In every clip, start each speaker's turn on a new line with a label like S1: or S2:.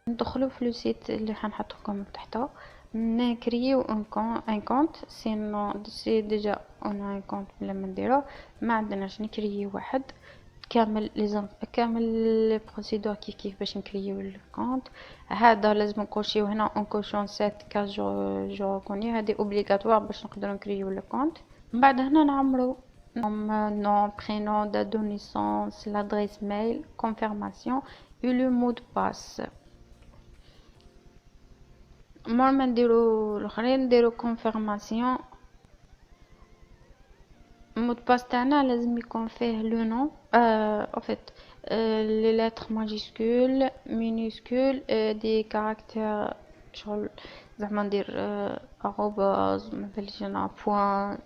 S1: ندخلو في لو سيت اللي حنحطو لكم تحته، نكريو ان كونت سينو سي ديجا اون ان كونت بلا ما نديروه، ما عندناش نكريو واحد كامل كامل لي بروسيدور كيف باش نكريو الكونت. هذا لازم نكوشيو هنا اون كوشون 7 كاز جو كوني، هذه اوبليغاتوار باش نقدروا نكريو الكونت. من بعد هنا نعمرو nom, prénom, date de naissance, l'adresse mail, confirmation et le mot de passe. ما نديرو الاخرين نديرو confirmation. المود باس تاعنا لازم يكون فيه لو نو en fait les lettres majuscules minuscules دي كاركتير شغل زعما ندير arrobas ما باليش انا بوان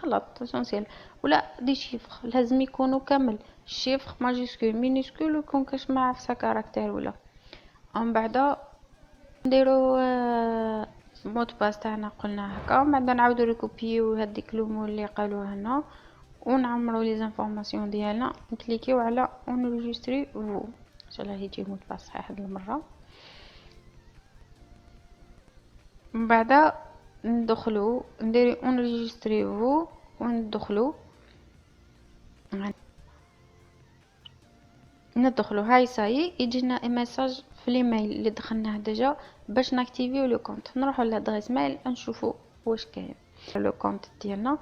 S1: غلط اسونسيال، ولا دي شيفر لازم يكونوا كامل شيفر ماجيسكول مينيسكول ويكون كاش مع فسا كاركتير ولا. ومن بعد نديرو مود باس تاعنا قلنا هكا، ومن بعد نعاودو ريكوبيو هذيك لومو اللي قالوها هنا ونعمرو لي زانفورماسيون ديالنا، نكليكيو على اونجستري فو ان شاء الله يجي المود باس صحيح هاد المره. من بعد ندخلو نديري اونجستري فو وندخلو هاي ساي يجينا ميساج في الايميل اللي دخلناه ديجا باش ناكتيفيو لو كونت. نروحو لادريس ميل نشوفو واش كاين لو كونت ديالنا،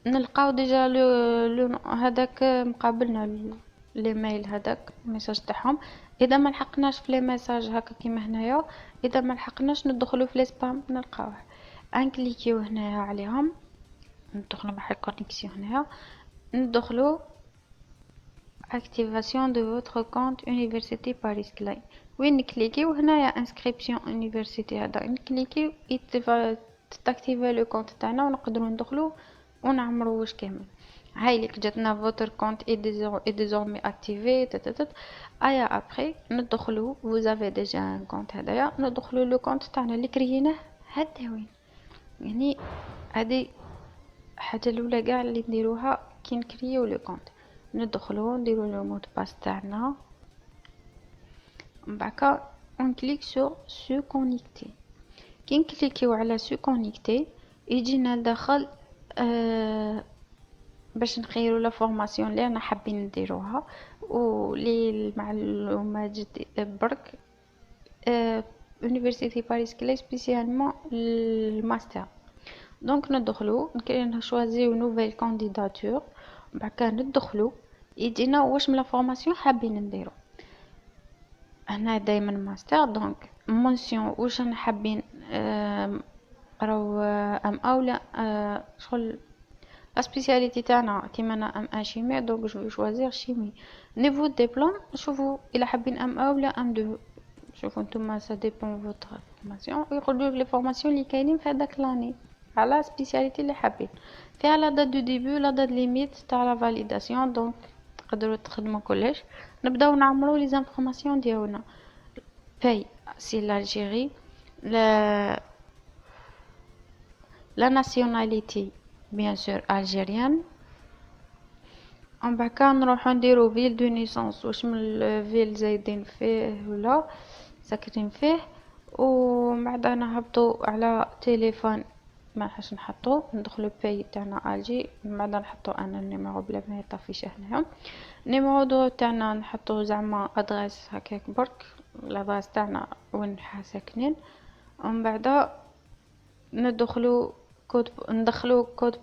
S1: نلقاو ديجا لو هذاك مقابلنا الايميل هذاك الميساج تاعهم. اذا ما لحقناش في لي ميساج هكا كيما هنايا، اذا ما لحقناش ندخلو في لي سبام نلقاوه، انكليكيو هنايا عليهم، ندخلو مع الكونيكسيون هنايا، ندخلو activation de votre compte université Paris Clay. وين نكليكيو هنايا inscription université هذا نكليكيو تاكتيفي لو كونت تاعنا ونقدروا ندخلو ونعمرو واش كامل. هاي اللي جاتنا votre compte est désormais activé ايا ابري ندخلو vous avez déjà un compte هذايا ندخلو لو كونت تاعنا اللي كريناه هذا وين. يعني هذه حاجه الاولى كاع اللي نديروها كي نكريو لو كونت، ندخلو نديرو لو مود باس تاعنا، من بعد اون كليك سور سو كونيكتي. كي نكليكيو على سو كونيكتي يجينا داخل باش نخيروا لا فورماسيون اللي انا حابين نديروها ولي المعلومات برك يونيفرسيتي باريس كلي سبيسيالمون الماستر. دونك ندخلو نشوازيو نوفيل كانديداتور، بعد ندخلو يجينا واش من لا فورماسيون حابين نديرو. هنا دائما ماستر دونك مونسيون واش انا حابين راهو ام اولا شغل لا سبيسياليتي تاعنا كيما انا ام ان شيمي دونك جو شوازير شيمي. نيفو ديبلوم شوفوا الا حابين ام او ولا ام دو، شوفوا نتوما سا ديبون فوتر فورماسيون، يقولوا لي فورماسيون اللي كاينين في هذاك لاني على سبيسياليتي اللي حابين فيها لا دات دو ديبي لا دات ليميت تاع لا فاليداسيون. دونك تقدروا تخدموا كلش. نبداو نعمروا لي زانفورماسيون ديالنا. باي سي l'Algérie، la nationalité bien sûr algérienne. ومن بعد نروحو نديرو فيل دو نيسانس واش من الفيل زايدين فيه ولا ساكنين فيه، ومن بعد نهبطو على تليفون ما راحش نحطو ندخلو باي تاعنا الجي، من بعد نحطو انا النيميرو بلا ما يطفيش هنايا. النيميرو تاعنا نحطو زعما ادريس هكاك برك الادريس تاعنا وين ساكنين، ومن بعد ندخلو كود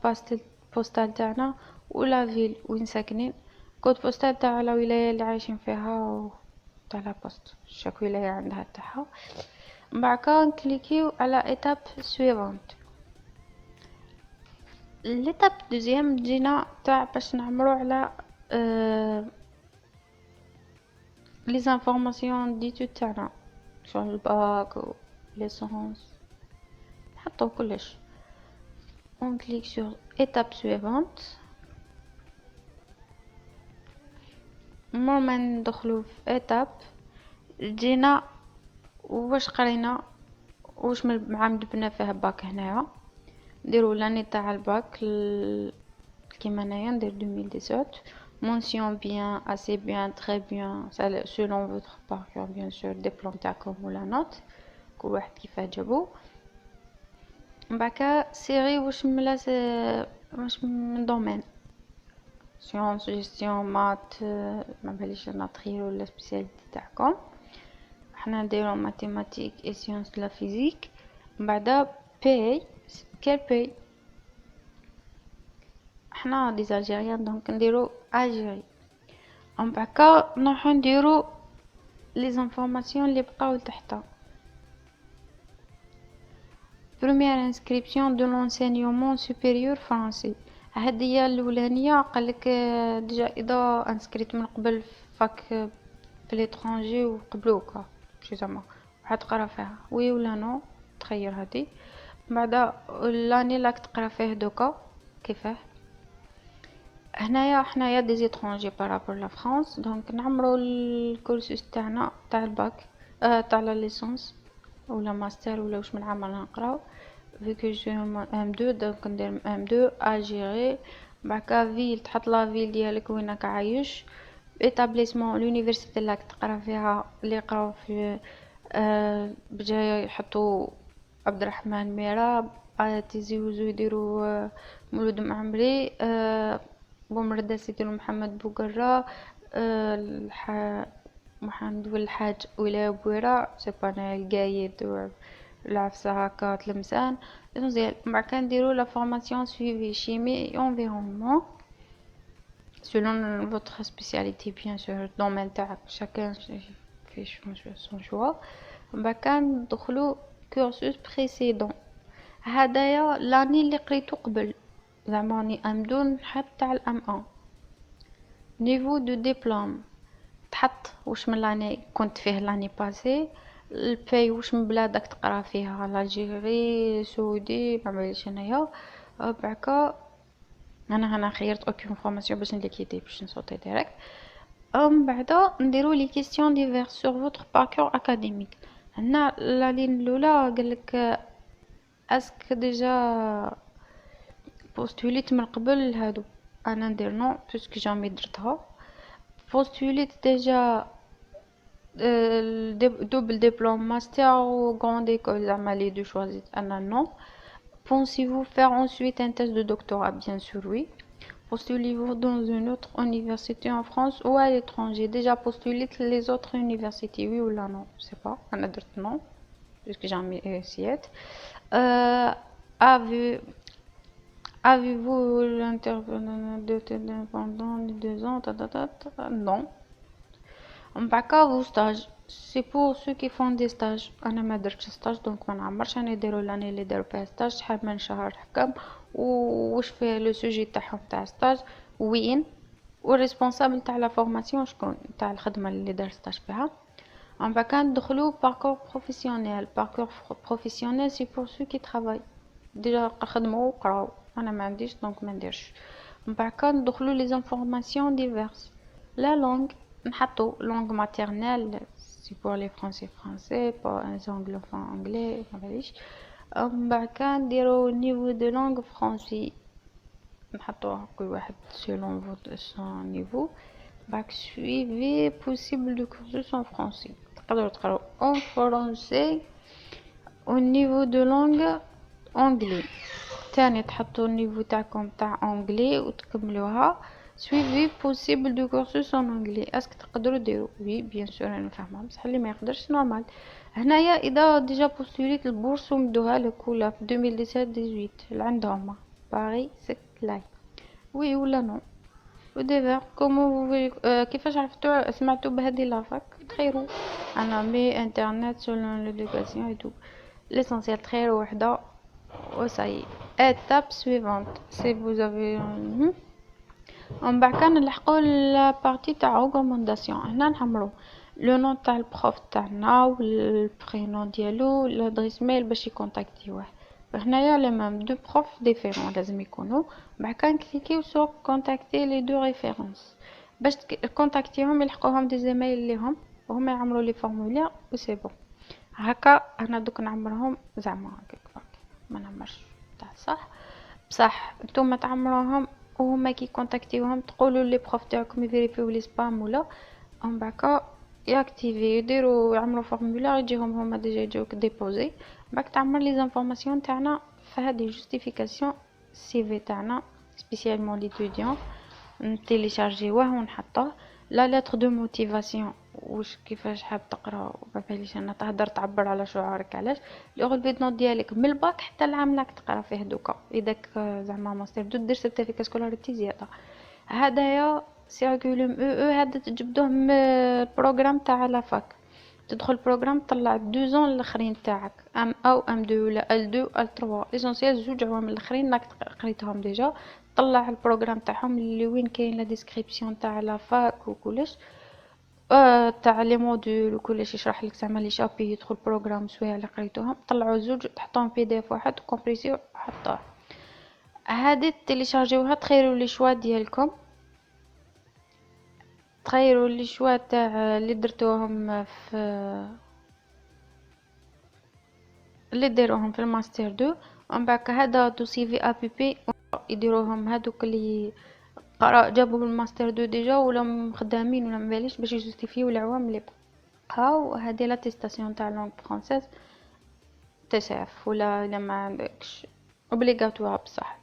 S1: بوستال تاعنا ولا فيل وين ساكنين، كود بوستال تاع الولايه اللي عايشين فيها تاع لا بوست، شاك ولايه عندها تاعها. من بعد نكليكيو على ايتاب سويفونت. ليتاب دوزيام تجينا تاع باش نعمرو على لي زانفورماسيون ديتود تاعنا شغل الباك و ليسونس نحطو كلش. on clique sur étape suivante. ما ندخلو في étape جينا واش قرينا واش من عام جبنا فيها باك. هنايا نديرو لاني تاع الباك كيما هنايا ندير 2017 mention bien, assez bien, très bien, selon votre parcours bien sûr, des plans تاعكم ولا note كل واحد كيف عجبو. من بعد سيري واش من دومين سيونس جيستيون مات ما باليش انا تخيلوا ولا سبيسياليتي تاعكم. احنا نديرو ماتيماتيك اي سيونس دو لا فيزيك. من بعد باي كال باي احنا دي الجيريان دونك نديرو الجيري. ومن بعد نروحو نديرو لي زانفورماسيون اللي بقاو لتحتا. première inscription de l'enseignement supérieur français. هذه الاولانيه قالك ديجا اذا انسكريت من قبل فاك في ليترونجي وقبلوك شي زعما واحد تقرا فيها وي ولا نو تخير هذه. بعد لاني لاك تقرا فيه دوكا كيفاه هنايا حنايا دي زيترونجي بارابور لا فرانس دونك نعمرو الكورسوس تاعنا تاع الباك تاع لا ليسونس ولا ماستر ولا واش من عام رانا نقراو. vu que je suis en M2 donc ندير M2 à gérer. بعد فيل تحط لا فيل ديالك وينك عايش. établissement l'université اللي راك تقرا فيها اللي يقراو في بجايه يحطوا عبد الرحمن ميراب تيزي وزو يديروا مولود معمري بومرداس يديروا محمد بوقرة محمد الحاج ولا بويرة سبانا القايد العفسة هكا تلمسان مزيان. من بعد كنديرو لا فورماسيون سويفي شيمي انفيرونمون selon votre spécialité bien sûr domaine تاعك chacun fait son choix. من بعد كندخلو cursus précédent هدايا لاني اللي قريتو قبل زعما راني ام2 نحط تاع الام 1 نيفو دو ديبلوم تحط واش من لاني كنت فيه لاني باسي. الباي واش من بلادك تقرا فيها الجيري سعودي ما باليش انايا. بعكا انا خيرت اوكي فورماسيون باش نليكيدي باش نصوتي ديريكت. من بعد نديرو لي كيسيون ديفيرس سور فوتر باركور اكاديميك. هنا لا لين الاولى قالك اسك ديجا بوستوليت من قبل هادو انا ندير نو باسكو جامي درتها. بوستوليت ديجا double diplôme master ou grande école زعما les deux choisis انا non. Pensez-vous faire ensuite un test de doctorat? Bien sûr oui. Postulez-vous dans une autre université en France ou à l'étranger? Déjà postulé les autres universités oui ou là non je sais pas انا درت non puisque jamais essayé. Avez-vous l'intervenant de pendant les 2 ans non. من بعد vos stages c'est pour ceux qui font des stages. انا ما درتش ستاج دونك ما نعمرش انا يديروا لاني اللي داروا فيها ستاج شحال من شهر حكم واش فيه لو سوجي تاعهم تاع ستاج وين والريسبونسابل تاع لا فورماسيون شكون تاع الخدمه اللي دار ستاج فيها. من بعد ندخلوا باركور بروفيسيونيل. باركور بروفيسيونيل سي بور سو كي ترافاي ديجا خدموا وقراو انا ما عنديش دونك ما نديرش. من بعد ندخلوا لي انفورماسيون ديفيرس. لا لونغ نحطو langue maternelle c'est pour les français pour les anglophones anglais ما باليش. من بعد نديرو niveau de langue français نحطوها كل واحد selon son niveau. بعد suivez possible de cursus en français تقدروا تقراو en français au niveau de langue anglais. تاني تحطوا النيفو تاعكم تاع anglais وتكملوها. suivez possible de cursus en anglais. اسك تقدروا ديروا وي بيان سور انا فاهمه بصح اللي ما يقدرش نورمال. هنايا اذا ديجا بوستوليت البورصه ومدوها لك ولا في 2017 اللي عندهم باري سك لاي وي ولا نو وديفر كومو كيفاش عرفتوا سمعتوا بهذه لافاك تخيروا انا مي انترنت سولون ليدوكاسيون اي تو ليسونسيال تخيروا وحده وصاي étape suivante si vous avez ومن بعد نلحقوا لابارتي تاع ريكومونداسيون. هنا نحمرو لو نون تاع البروف تاعنا والبرينون ديالو لادريس ميل باش يكونتاكتيوه. هنايا لي ميم دو بروف ديفيرون لازم يكونوا. بعد نكليكيو سو كونتاكتي لي دو ريفيرونس باش كونتاكتيهم يلحقوهم دي زيميل ليهم وهم يعملوا لي فورمولير و سي بون. هكا انا دوك نعمرهم زعما هكاك ما نعمرش تاع صح بصح نتوما تعمروهم وهما كي كونتاكتيوهم تقولوا لي بروف تاعكم يفيريفيو لي سبام ولا، ومن بعد ياكتيفي يديروا يعملوا فورمولير يجيهم هما ديجا يجوك ديبوزي، بعد تعمر لي زانفورماسيون تاعنا في هذه جوستيفيكاسيون سي في تاعنا سبيسيالمون ليتوديون نتيليشارجيوه ونحطوه. لا لتر دو موتيفاسيون واش كيفاش حاب تقرا وباليش انا تهدر تعبر على شعورك علاش لو غيفي نوت ديالك من الباك حتى العام راك تقرا فيه دوكا اذاك زعما ماستر دو دير سيرتيفيكا سكولاريتي زياده. هدايا سيركولوم هذا تجبدوه من البروغرام تاع لافاك، تدخل البروغرام تطلع دوزون الاخرين تاعك ام او ام دو ولا ال دو ال 3 ليسونسيال زوج عوام الاخرين راك قريتهم ديجا، طلع البروغرام تاعهم اللي وين كاين لا ديسكريبسيون تاع لافاك وكلش تاع لي موديول وكلش يشرح لك زعما لي شابي يدخل بروغرام شويه اللي قريتوهم طلعوا زوج تحطوهم في دي اف واحد وكومبريسيو حطوه. هادي تيليشارجيوها تخيروا لي شوا ديالكم، تخيروا لي شوا تاع اللي درتوهم في اللي ديروهم في الماستر 2، ومن بعد هذا دو سي في ا بي بي يديروهم هذوك اللي جابوا الماستر 2 ديجا ولا خدامين ولا مباليش باش يجوستيفيو العوام اللي بقاو. هذه لاتيستاسيون تاع لونغ فرونسيز تي سي اف ولا الا ما عندكش اوبليغاتوار بصح.